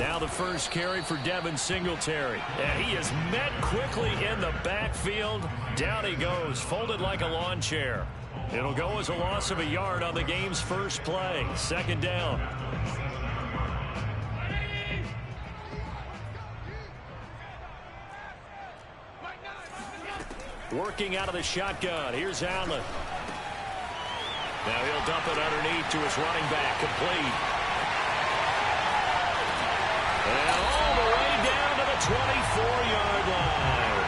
Now the first carry for Devin Singletary. And he is met quickly in the backfield. Down he goes, folded like a lawn chair. It'll go as a loss of a yard on the game's first play. Second down. Working out of the shotgun. Here's Allen. Now he'll dump it underneath to his running back. Complete. And all the way down to the 24-yard line.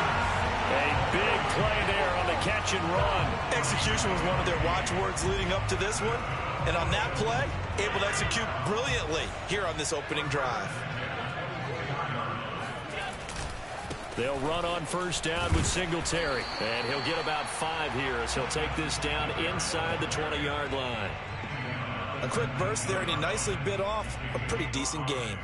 A big play there on the catch and run. Execution was one of their watchwords leading up to this one. And on that play, able to execute brilliantly here on this opening drive. They'll run on first down with Singletary. And he'll get about 5 here as he'll take this down inside the 20-yard line. A quick burst there, and he nicely bit off a pretty decent gain.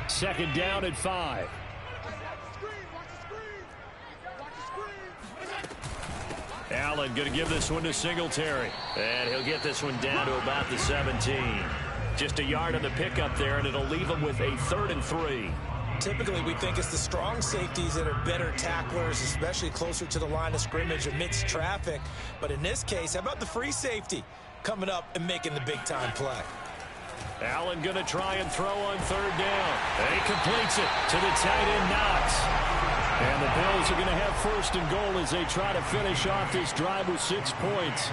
Second down at 5. Allen going to give this one to Singletary. And he'll get this one down to about the 17. Just a yard on the pickup there, and it'll leave him with a 3rd and 3. Typically, we think it's the strong safeties that are better tacklers, especially closer to the line of scrimmage amidst traffic. But in this case, how about the free safety coming up and making the big-time play? Allen going to try and throw on 3rd down. And he completes it to the tight end, Knox. And the Bills are going to have 1st and goal as they try to finish off this drive with 6 points.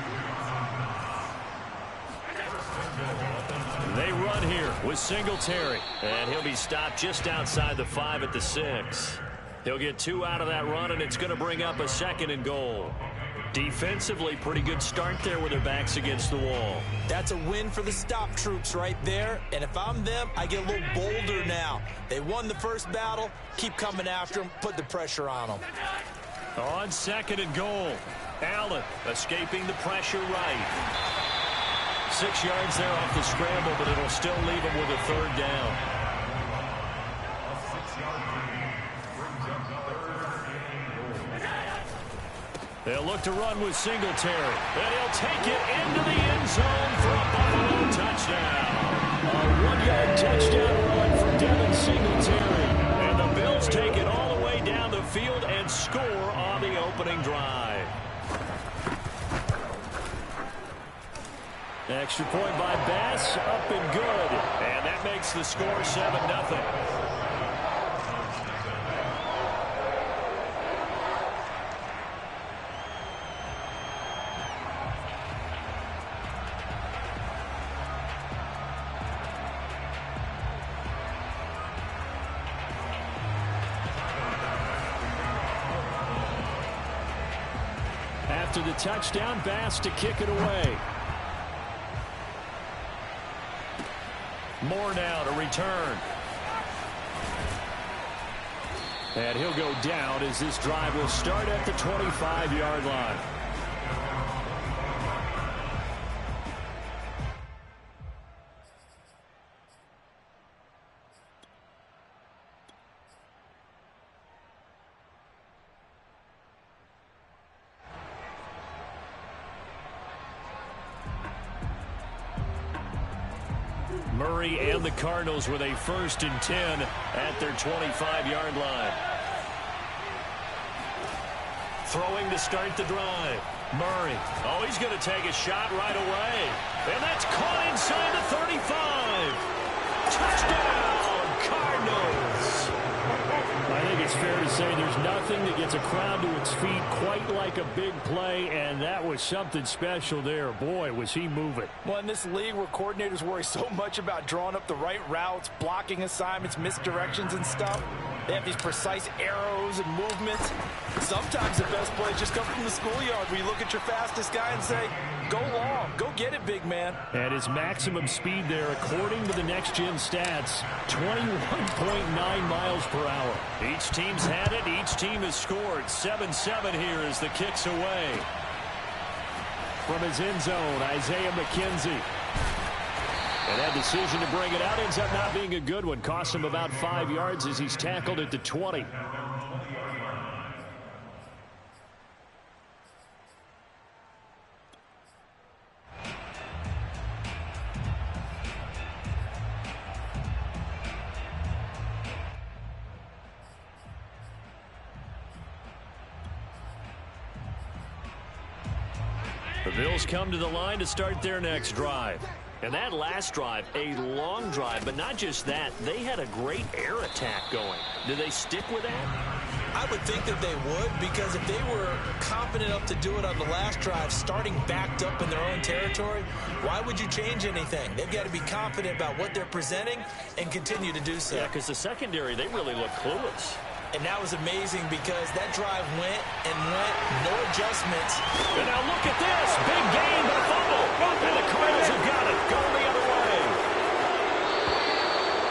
They run here with Singletary. And he'll be stopped just outside the 5 at the 6. He'll get 2 out of that run, and it's going to bring up a 2nd and goal. Defensively, pretty good start there with their backs against the wall. That's a win for the stop troops right there. And if I'm them, I get a little bolder now. They won the first battle. Keep coming after them. Put the pressure on them. On 2nd and goal. Allen escaping the pressure right. 6 yards there off the scramble, but it'll still leave him with a 3rd down. They'll look to run with Singletary. And he'll take it into the end zone for a Buffalo touchdown. A 1-yard touchdown run for Devin Singletary. And the Bills take it all the way down the field and score on the opening drive. Extra point by Bass, up and good. And that makes the score 7-0. After the touchdown, Bass to kick it away. Moore now to return. And he'll go down as this drive will start at the 25-yard line. Murray and the Cardinals with a 1st and 10 at their 25-yard line. Throwing to start the drive. Murray. Oh, he's going to take a shot right away. And that's caught inside the 35. Touchdown, Cardinals. I think it's fair to say there's nothing that gets a crowd to its feet quite like a big play, and that was something special there. Boy, was he moving. Well, in this league where coordinators worry so much about drawing up the right routes, blocking assignments, misdirections and stuff, they have these precise arrows and movements. Sometimes the best plays just come from the schoolyard where you look at your fastest guy and say, go long, go get it, big man. And his maximum speed there, according to the next-gen stats, 21.9 miles per hour. Each team's had it. Each team has scored. 7-7 here as the kick's away. From his end zone, Isaiah McKenzie. And that decision to bring it out ends up not being a good one. Costs him about 5 yards as he's tackled at the 20. The Bills come to the line to start their next drive. And that last drive, a long drive, but not just that. They had a great air attack going. Do they stick with that? I would think that they would, because if they were confident enough to do it on the last drive, starting backed up in their own territory, why would you change anything? They've got to be confident about what they're presenting and continue to do so. Yeah, because the secondary, they really look clueless. And that was amazing because that drive went and went, no adjustments. And now look at this. Big gain, but fumble. And the Cardinals have got it. Going the other way.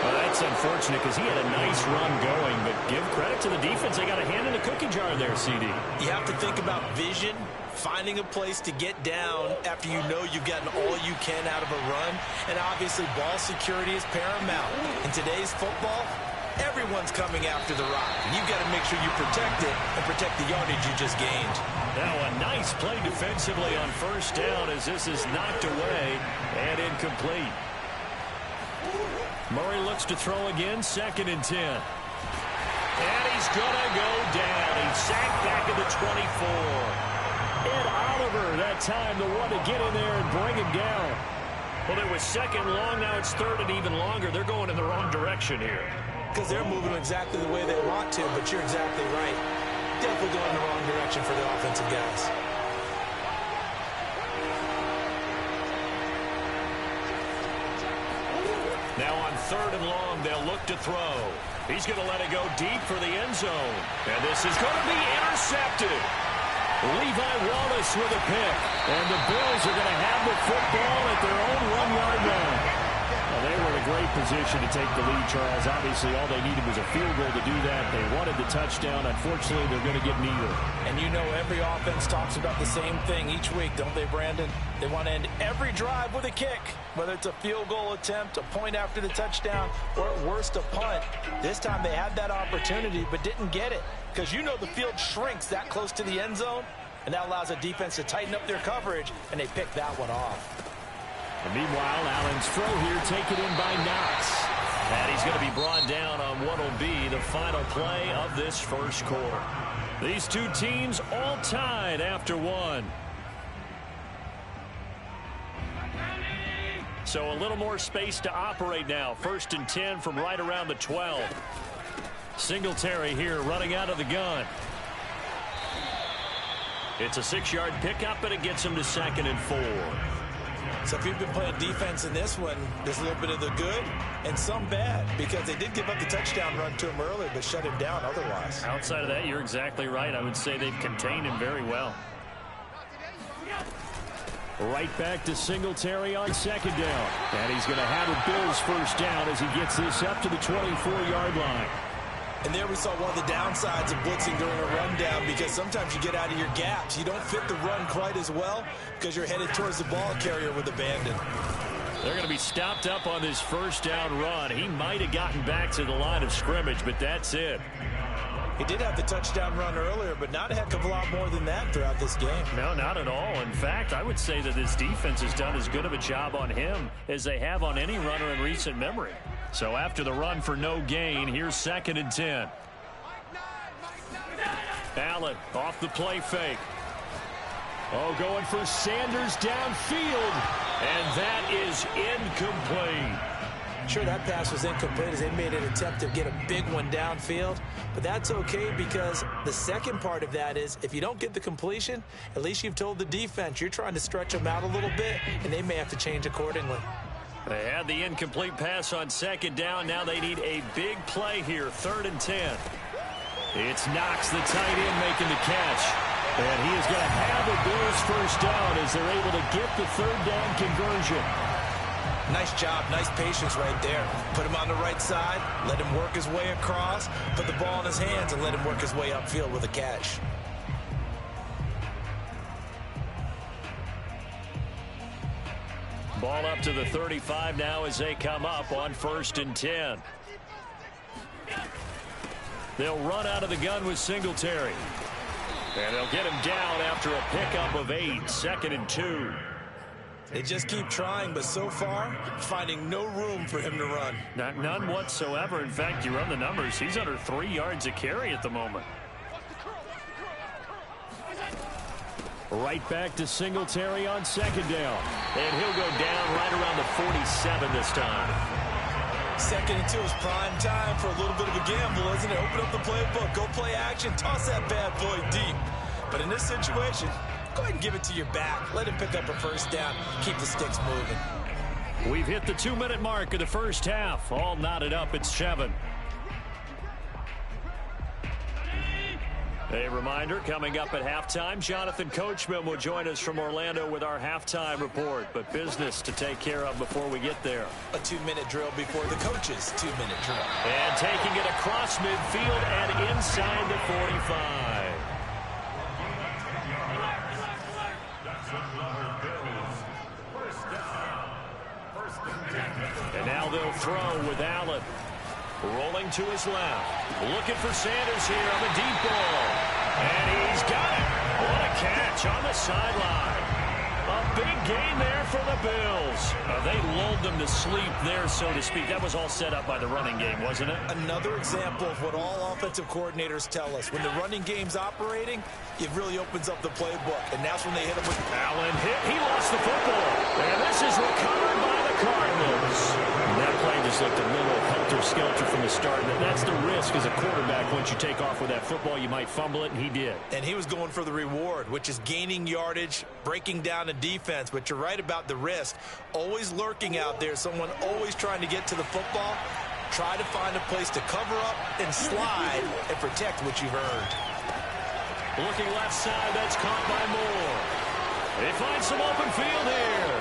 Well, that's unfortunate because he had a nice run going, but give credit to the defense. They got a hand in the cookie jar there, CD. You have to think about vision, finding a place to get down after you know you've gotten all you can out of a run. And obviously, ball security is paramount. In today's football, everyone's coming after the rock. You've got to make sure you protect it and protect the yardage you just gained. Now a nice play defensively on first down as this is knocked away and incomplete. Murray looks to throw again, 2nd and 10. And he's going to go down. He's sacked back at the 24. Ed Oliver that time, the one to get in there and bring him down. Well, it was 2nd long, now it's 3rd and even longer. They're going in the wrong direction here. Because they're moving exactly the way they want to, but you're exactly right. Definitely going in the wrong direction for the offensive guys. Now on 3rd and long, they'll look to throw. He's going to let it go deep for the end zone. And this is going to be intercepted. Levi Wallace with a pick. And the Bills are going to have the football at their own 1-yard line. Well, they were in a great position to take the lead, Charles. Obviously, all they needed was a field goal to do that. They wanted the touchdown. Unfortunately, they're going to get neither. And you know every offense talks about the same thing each week, don't they, Brandon? They want to end every drive with a kick, whether it's a field goal attempt, a point after the touchdown, or at worst, a punt. This time they had that opportunity but didn't get it, because you know the field shrinks that close to the end zone, and that allows a defense to tighten up their coverage, and they pick that one off. And meanwhile, Allen's throw here taken in by Knox. And he's going to be brought down on what will be the final play of this first quarter. These two teams all tied after one. So a little more space to operate now. 1st and 10 from right around the 12. Singletary here running out of the gun. It's a 6-yard pickup, and it gets him to 2nd and 4. So if you've been playing defense in this one, there's a little bit of the good and some bad, because they did give up the touchdown run to him earlier but shut him down otherwise. Outside of that, you're exactly right. I would say they've contained him very well. Right back to Singletary on 2nd down. And he's going to have a Bills first down as he gets this up to the 24-yard line. And there we saw one of the downsides of blitzing during a rundown, because sometimes you get out of your gaps. You don't fit the run quite as well because you're headed towards the ball carrier with abandon. They're going to be stopped up on this first down run. He might have gotten back to the line of scrimmage, but that's it. He did have the touchdown run earlier, but not a heck of a lot more than that throughout this game. No, not at all. In fact, I would say that this defense has done as good of a job on him as they have on any runner in recent memory. So after the run for no gain, here's 2nd and 10. Allen off the play fake. Oh, going for Sanders downfield. And that is incomplete. Sure, that pass was incomplete as they made an attempt to get a big one downfield. But that's okay, because the second part of that is if you don't get the completion, at least you've told the defense you're trying to stretch them out a little bit, and they may have to change accordingly. They had the incomplete pass on 2nd down. Now they need a big play here, 3rd and 10. It's Knox, the tight end, making the catch. And he is going to have the Bills first down as they're able to get the 3rd down conversion. Nice job, nice patience right there. Put him on the right side, let him work his way across, put the ball in his hands, and let him work his way upfield with a catch. Ball up to the 35 now as they come up on 1st and 10. They'll run out of the gun with Singletary. And they'll get him down after a pickup of 8, 2nd and 2. They just keep trying, but so far, finding no room for him to run. None whatsoever. In fact, you run the numbers, he's under 3 yards a carry at the moment. Right back to Singletary on second down. And he'll go down right around the 47 this time. 2nd and 2 is prime time for a little bit of a gamble, isn't it? Open up the playbook, go play action, toss that bad boy deep. But in this situation, go ahead and give it to your back. Let him pick up a first down. Keep the sticks moving. We've hit the 2-minute mark of the first half. All knotted up at 7. A reminder, coming up at halftime, Jonathan Coachman will join us from Orlando with our halftime report. But business to take care of before we get there. A 2-minute drill before the coach's 2-minute drill. And taking it across midfield and inside the 45. And now they'll throw with Allen. Rolling to his left. Looking for Sanders here on the deep ball. And he's got it. What a catch on the sideline. A big gain there for the Bills. They lulled them to sleep there, so to speak. That was all set up by the running game, wasn't it? Another example of what all offensive coordinators tell us. When the running game's operating, it really opens up the playbook. And that's when they hit him with... Allen hit. He lost the football. And this is recovered by the Cardinals. And that play just looked a little helter-skelter from the start. And that's the risk as a quarterback. Once you take off with that football, you might fumble it, and he did. And he was going for the reward, which is gaining yardage, breaking down a defense. But you're right about the risk. Always lurking out there, someone always trying to get to the football. Try to find a place to cover up and slide and protect what you've earned. Looking left side, that's caught by Moore. They find some open field here.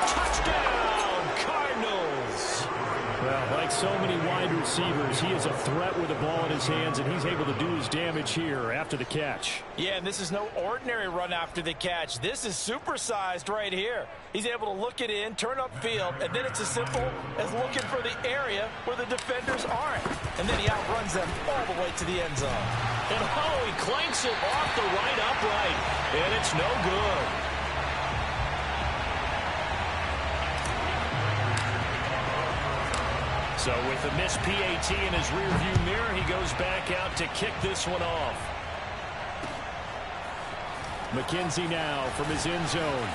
Touchdown, Cardinals. Well, like so many wide receivers, he is a threat with the ball in his hands, and he's able to do his damage here after the catch. Yeah, and this is no ordinary run after the catch. This is supersized right here. He's able to look it in, turn upfield, and then it's as simple as looking for the area where the defenders aren't. And then he outruns them all the way to the end zone. And he clanks it off the right upright, and it's no good. So with the missed PAT in his rearview mirror, he goes back out to kick this one off. McKenzie now from his end zone.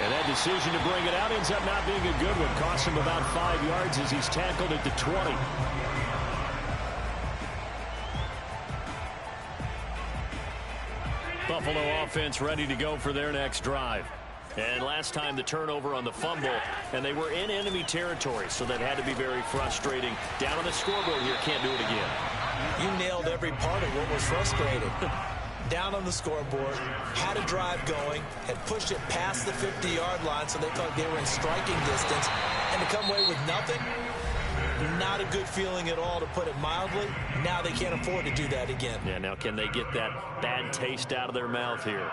And that decision to bring it out ends up not being a good one. Costs him about 5 yards as he's tackled at the 20. Buffalo offense ready to go for their next drive. And last time the turnover on the fumble, and they were in enemy territory, so that had to be very frustrating. Down on the scoreboard here, can't do it again. You nailed every part of what was frustrating. Down on the scoreboard, had a drive going, had pushed it past the 50-yard line so they thought they were in striking distance, and to come away with nothing, not a good feeling at all, to put it mildly. Now they can't afford to do that again. Yeah, now can they get that bad taste out of their mouth here?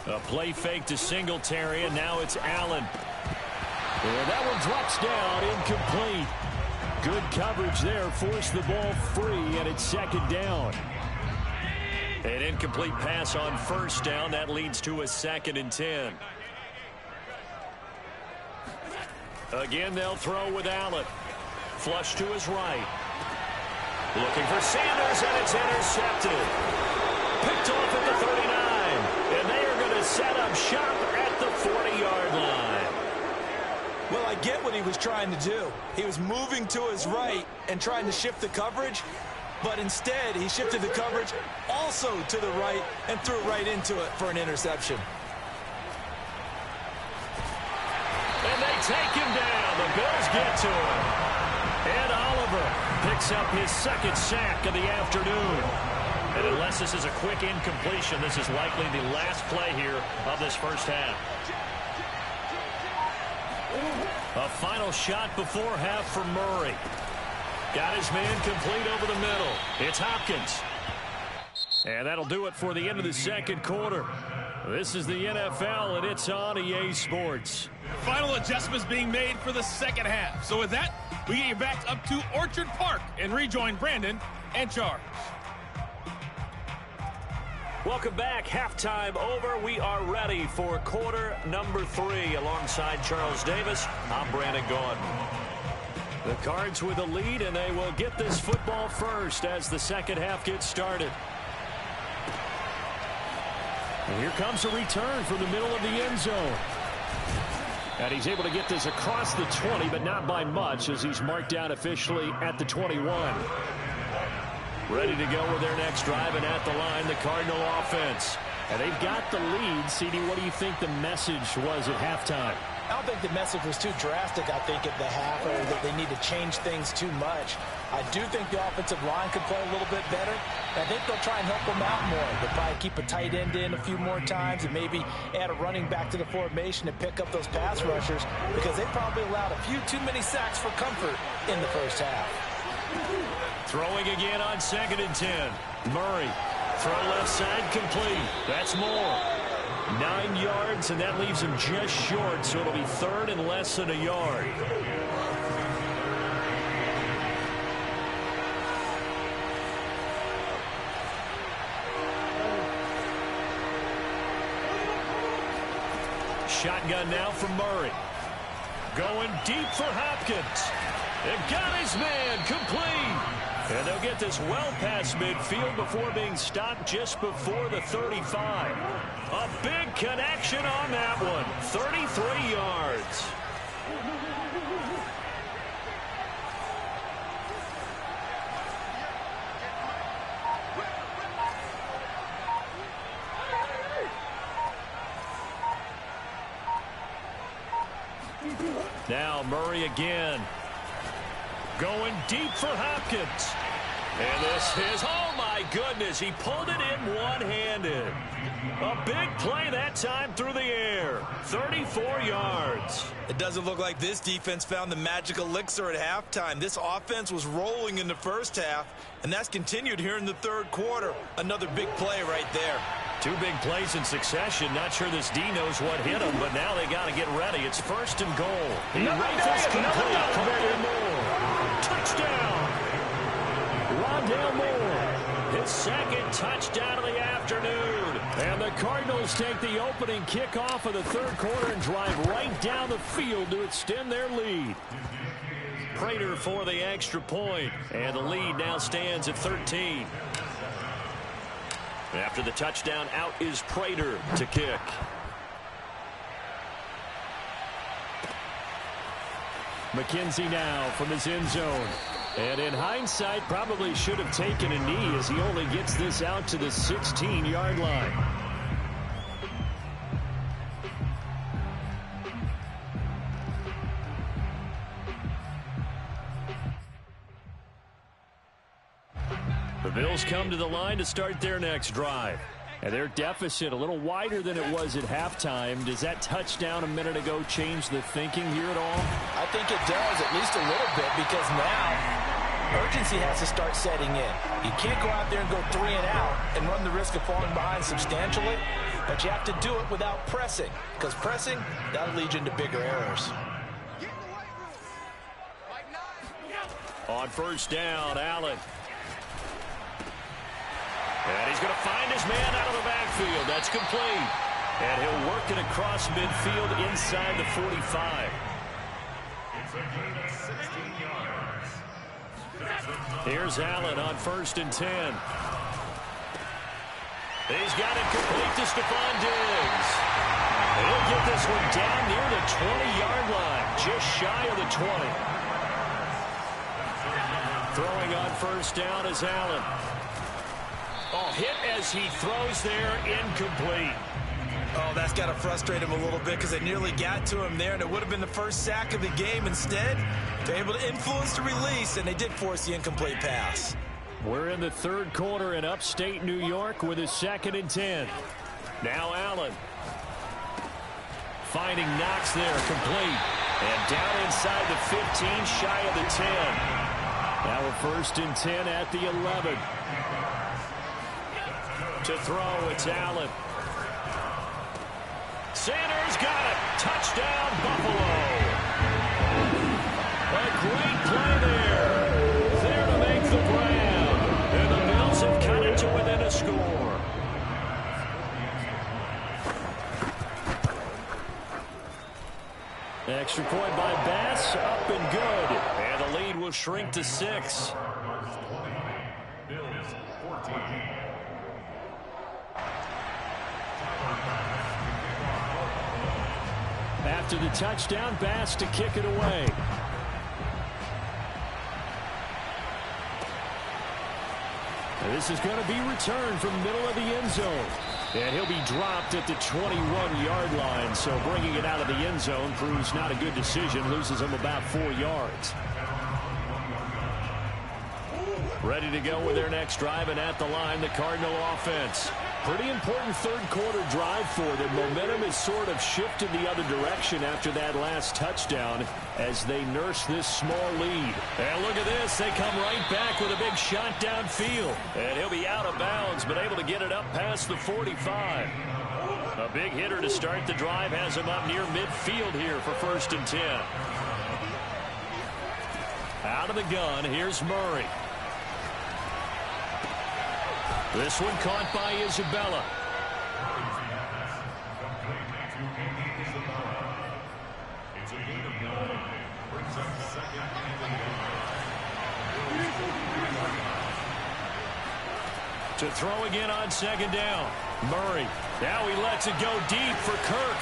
A play fake to Singletary, and now it's Allen. And that one drops down, incomplete. Good coverage there, forced the ball free, and it's second down. An incomplete pass on first down. That leads to a 2nd and 10. Again, they'll throw with Allen. Flush to his right. Looking for Sanders, and it's intercepted. Picked off at the 39. And they are going to set up shop at the 40-yard line. Well, I get what he was trying to do. He was moving to his right and trying to shift the coverage, but instead he shifted the coverage also to the right and threw right into it for an interception. And they take him down. The Bills get to him. And Oliver picks up his 2nd sack of the afternoon. And unless this is a quick incompletion, this is likely the last play here of this first half. A final shot before half for Murray. Got his man complete over the middle. It's Hopkins. And that'll do it for the end of the second quarter. This is the NFL, and it's on EA Sports. Final adjustments being made for the second half. So with that, we get you back up to Orchard Park and rejoin Brandon and Charles. Welcome back. Halftime over. We are ready for quarter number 3. Alongside Charles Davis, I'm Brandon Gaudin. The Cards with a lead, and they will get this football first as the second half gets started. And here comes a return from the middle of the end zone. And he's able to get this across the 20, but not by much, as he's marked down officially at the 21. Ready to go with their next drive, and at the line, the Cardinal offense. And they've got the lead. CD, what do you think the message was at halftime? I don't think the message was too drastic, I think, at the half, or that they need to change things too much. I do think the offensive line could play a little bit better. I think they'll try and help them out more. They'll probably keep a tight end in a few more times and maybe add a running back to the formation to pick up those pass rushers, because they probably allowed a few too many sacks for comfort in the first half. Throwing again on 2nd and 10. Murray. Throw left side complete. That's more. 9 yards, and that leaves him just short, so it'll be 3rd and less than a yard. Shotgun now from Murray. Going deep for Hopkins. They've got his man complete. And they'll get this well past midfield before being stopped just before the 35. A big connection on that one. 33 yards. Now Murray again. Going deep for Hopkins. And this is, oh my goodness, he pulled it in one-handed. A big play that time through the air. 34 yards. It doesn't look like this defense found the magic elixir at halftime. This offense was rolling in the first half, and that's continued here in the third quarter. Another big play right there. 2 big plays in succession. Not sure this D knows what hit him, but now they got to get ready. It's 1st and goal. He rifles complete. Rondale Moore. Touchdown. Rondale Moore. His 2nd touchdown of the afternoon. And the Cardinals take the opening kickoff of the third quarter and drive right down the field to extend their lead. Prater for the extra point. And the lead now stands at 13. After the touchdown, out is Prater to kick. McKenzie now from his end zone. And in hindsight, probably should have taken a knee, as he only gets this out to the 16-yard line. The Bills come to the line to start their next drive. And their deficit a little wider than it was at halftime. Does that touchdown a minute ago change the thinking here at all? I think it does, at least a little bit, because now urgency has to start setting in. You can't go out there and go 3 and out and run the risk of falling behind substantially, but you have to do it without pressing, because pressing, that'll lead you into bigger errors. On 1st down, Allen. And he's going to find his man out of the backfield. That's complete. And he'll work it across midfield inside the 45. Here's Allen on 1st and 10. He's got it complete to Stephon Diggs. And he'll get this one down near the 20-yard line, just shy of the 20. Throwing on 1st down is Allen. Oh, hit as he throws there, incomplete. Oh, that's got to frustrate him a little bit, because they nearly got to him there, and it would have been the first sack of the game. Instead, they're able to influence the release, and they did force the incomplete pass. We're in the third quarter in upstate New York with a 2nd and 10. Now Allen. Finding Knox there, complete. And down inside the 15, shy of the 10. Now a 1st and 10 at the 11. To throw, it's Allen. Sanders got it. Touchdown, Buffalo. A great play there. There to make the grab. And the Bills have cut it to within a score. Extra point by Bass, up and good. And the lead will shrink to 6. Bills 14. After the touchdown, Bass to kick it away. And this is going to be returned from the middle of the end zone. And he'll be dropped at the 21-yard line. So bringing it out of the end zone proves not a good decision. Loses him about 4 yards. Ready to go with their next drive, and at the line, the Cardinal offense. Pretty important third-quarter drive for them. Momentum has sort of shifted the other direction after that last touchdown as they nurse this small lead. And look at this. They come right back with a big shot downfield. And he'll be out of bounds, but able to get it up past the 45. A big hitter to start the drive has him up near midfield here for 1st and 10. Out of the gun, here's Murray. This one caught by Isabella. To throw again on 2nd down. Murray. Now he lets it go deep for Kirk.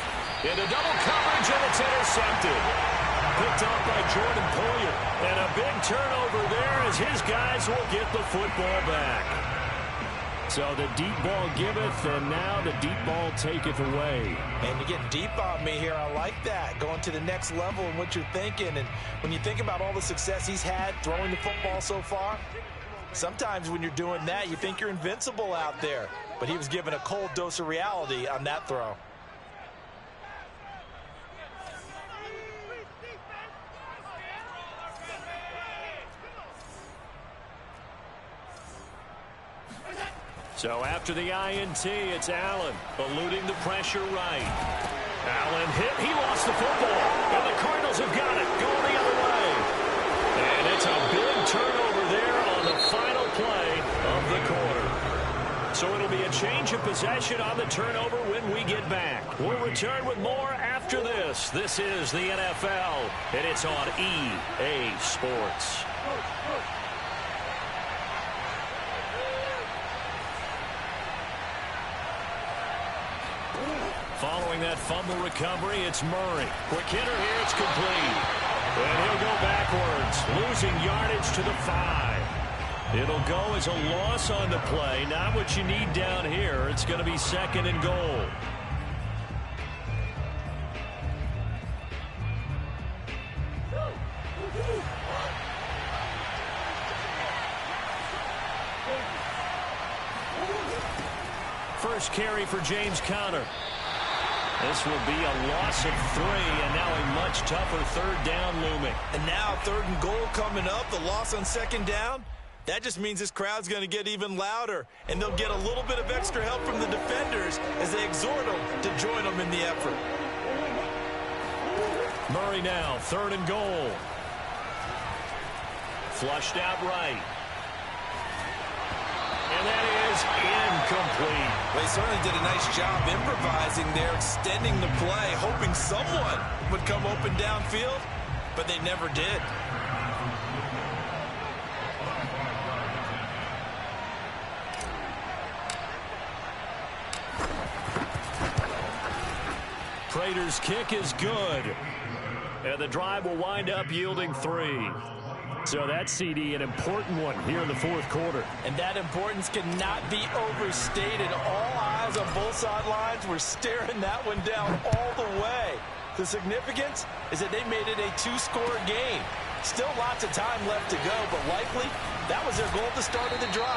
Into double coverage, and it's intercepted. Picked off by Jordan Poyer. And a big turnover there as his guys will get the football back. So the deep ball giveth, and now the deep ball taketh away. And you get deep on me here. I like that. Going to the next level and what you're thinking. And when you think about all the success he's had throwing the football so far, sometimes when you're doing that, you think you're invincible out there. But he was given a cold dose of reality on that throw. So after the INT, it's Allen eluding the pressure right. Allen hit. He lost the football. And the Cardinals have got it going the other way. And it's a big turnover there on the final play of the quarter. So it'll be a change of possession on the turnover when we get back. We'll return with more after this. This is the NFL, and it's on EA Sports. Following that fumble recovery, it's Murray. Quick hitter here, it's complete. And he'll go backwards, losing yardage to the 5. It'll go as a loss on the play. Not what you need down here. It's going to be 2nd and goal. First carry for James Conner. This will be a loss of 3, and now a much tougher 3rd down looming. And now 3rd and goal coming up, the loss on 2nd down. That just means this crowd's going to get even louder, and they'll get a little bit of extra help from the defenders as they exhort them to join them in the effort. Murray now, 3rd and goal. Flushed out right. And that is incomplete. They certainly did a nice job improvising there, extending the play, hoping someone would come open downfield, but they never did. Prater's kick is good. And the drive will wind up yielding 3. So that CD, an important one here in the 4th quarter. And that importance cannot be overstated. All eyes on both sidelines were staring that one down all the way. The significance is that they made it a 2-score game. Still lots of time left to go, but likely that was their goal at the start of the drive.